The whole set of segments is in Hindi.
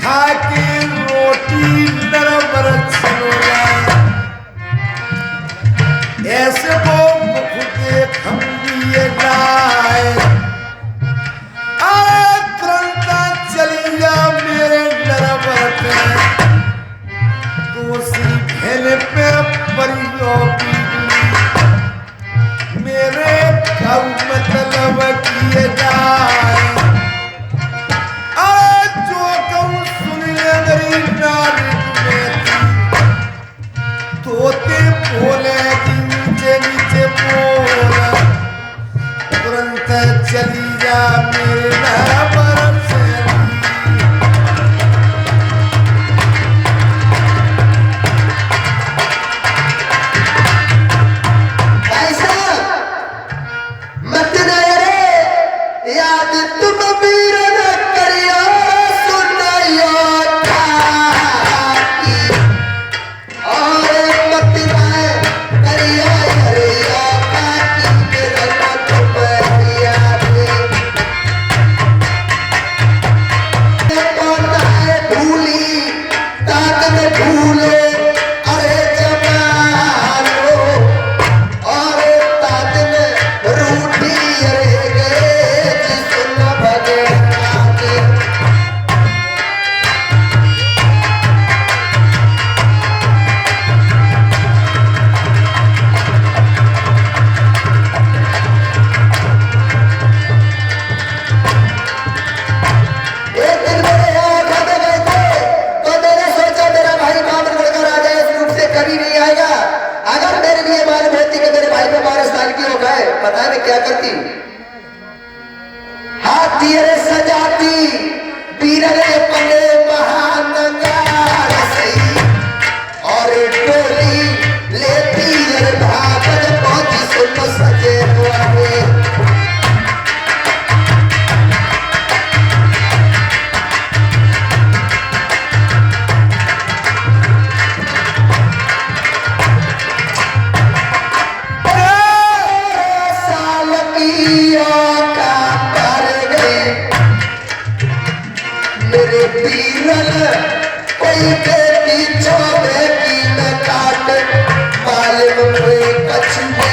खाके रोटी नरम रचना ऐसे वो मुख देखम दिए जाए तुरंत चली जा मेरे नरम दोषी घेने पे परियो मेरे कब मतलब किए जाए जो कहूँ सुन ले गरीब नारी तोते बोले नीचे नीचे बोला तुरंत चली जा मेरे नरम से पता है क्या करती हाथी रे सजाती बीरले पने महानंगार सही और टोली लेती रे भागल पहुंची सुन सजे हुए कोई बेटी छोड़े की न काट मालूम हुए कछुए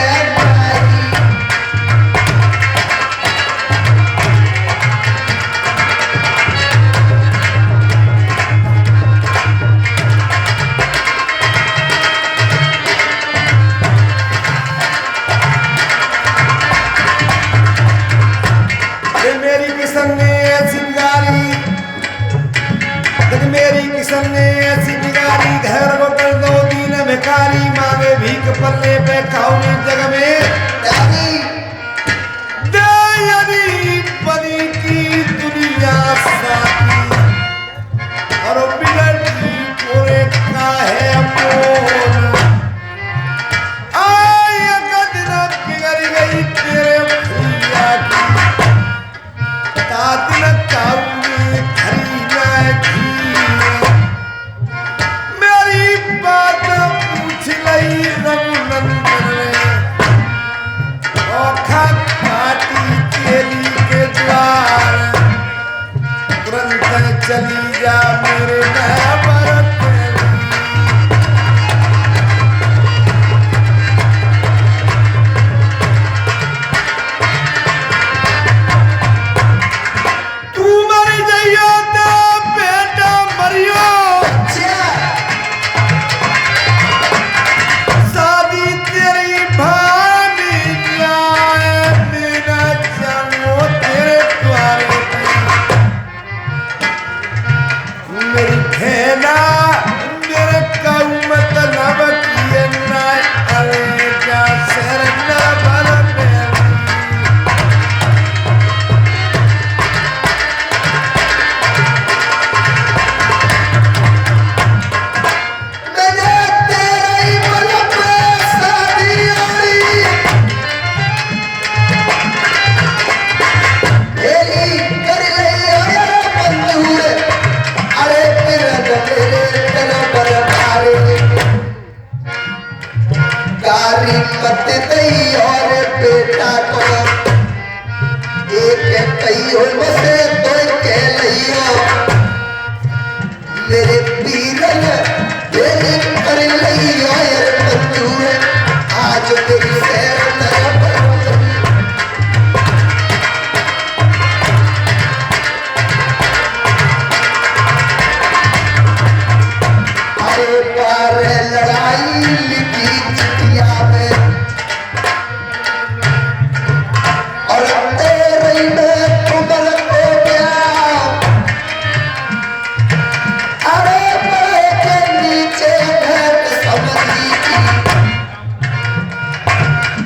मेरी किस्म ने ऐसी बिगाड़ी मेरी किस्म ने ऐसी बिगाड़ी घर को कर दो दीन भिखारी मांगे भीख पल्ले पे खाओ जग में दयानी बनी की दुनिया साथी और बिगड़ी पूरे का है अपोन आय कदर बिगड़ गई तेरे भैया की तादिन काऊनी खरीना की बात पूछ लई रघुनंदन औखा काटी केली के द्वार तुरंत चली जा मेरे नवरत तू मर जाइयो तो बेटा मरियो मेरे पीरन तेरे कर लई यार मंजूर आज तेरी सैर तरफ अरे पार लड़ाई लिखी चिट्ठिया में और तेरे में तुमल को गया अरे बड़े के नीचे भेंट समझी की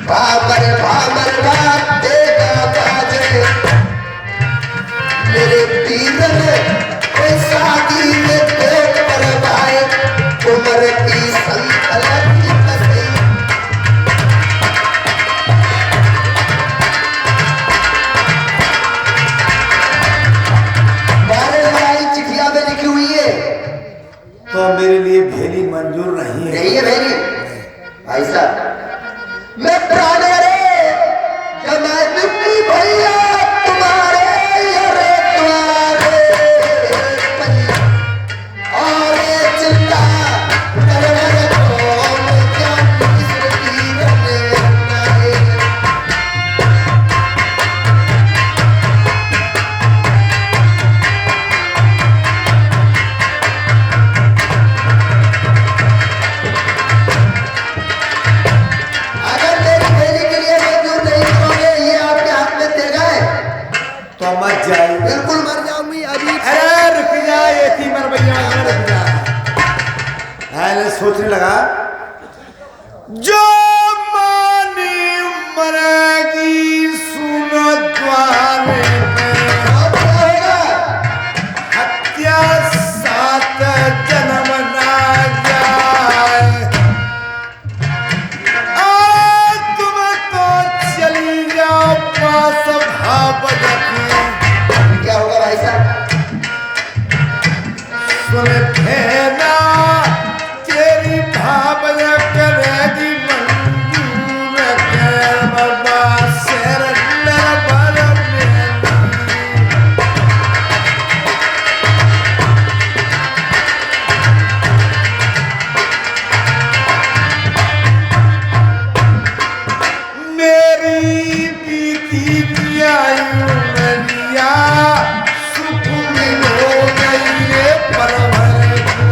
भाबर भाग देगा बाजे मेरे पीर ने कोई शादी में पेट पर भाई उम्र की संकलन की कसई चिट्ठिया में लिखी हुई है तो मेरे लिए भेली मंजूर नहीं है। नहीं है भेली भाई साहब मैं प्राणे रे मैं दुखी भैया तुम्हारे यारे तुम्हारे और ये चिंता करने को क्या किसी रहने अगर मेरी भेली के लिए मंजूर नहीं करोगे ये आपके हाथ में दे गए तो मत जाए। बिल्कुल मर जाऊंगी अभी अरे रुक जा, एक ही मर भैया रुक जा। अरे सोचने लगा जो मानी मरेगी सुनो द्वारे पे अब क्या होगा हत्या 7 जन्म ना जाए। तुम तो चली जाओ पास भावजत क्या होगा भाई साहब सुन फेना तेरी भावज करेगी मंजूर के बाबा शेर नरबर मेरी बीती आयु नदिया सुख मिलो गई परवर को।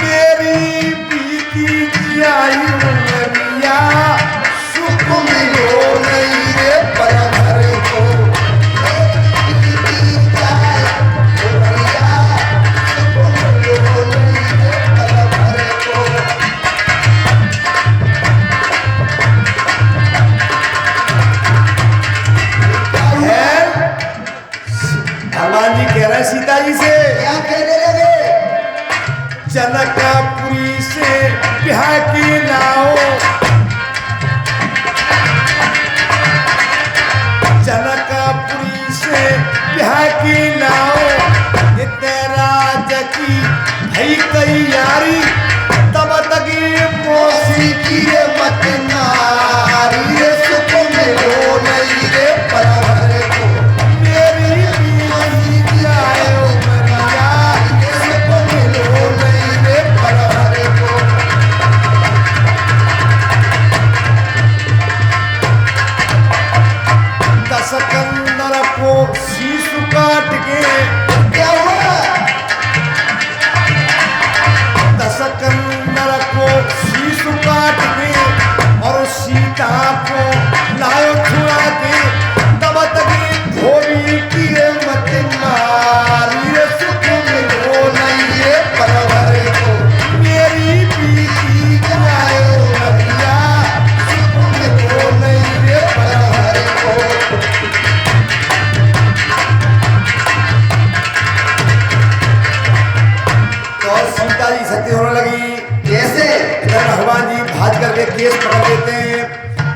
मेरी बीती आयु नदिया सुख मिलो गई परवर को। हनुमान जी कह रहे हैं सीता जी से क्या कहने लगे जनकपुरी से ब्याह की लाओ। जनकपुरी से ब्याह की लाओ। ये तेरा जकी भई तैयारी तब तक ये मौसी की रे मत नारी रे सुख मिलो नहीं रे परवर को। मेरी बीवी की आयो मरिया सुख मिलो नहीं रे परवर को। दशकंदर को शीशु काट के क्या हुआ दशकंदर को शीशु काट के और सीता को लायो छुड़ा के तब तक धोबी की रे मत मारी रे सुख मिलो नहीं रे परवर को। मेरी बीती आयो मरिया सुख मिलो नहीं रे परवर को। तो सीता जी सती होने लगी। कैसे इधर भगवान जी भाज करके केस पकड़ लेते हैं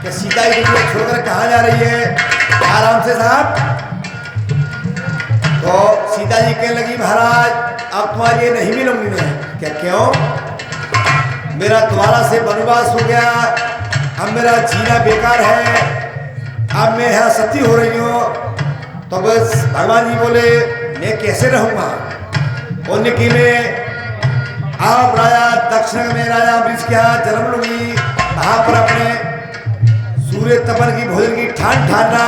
कि सीता जी को छोड़कर कहाँ जा रही है। आराम से साहब। तो सीता जी कहने लगी महाराज अब तुम्हारे ये नहीं मिलूंगी मैं। क्या क्यों? मेरा तुम्हारा से वनवास हो गया, अब मेरा जीना बेकार है। अब मैं यहाँ सती हो रही हूँ, तो बस भगवान जी बोले मैं कैसे रहूँगा। बोलने की में आप राजा दक्षिण में राजा वृक्ष के यहाँ जन्म लूंगी, वहाँ पर अपने सूर्य तपन की भोजन की ठान ठाना,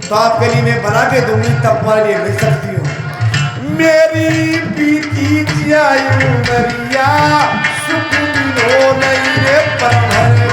तो आपके लिए मैं बना के दूंगी, तब तुम्हारे लिए मिल सकती हूँ। मेरी बीती आयु नरिया सुख मिलो नहीं रे पर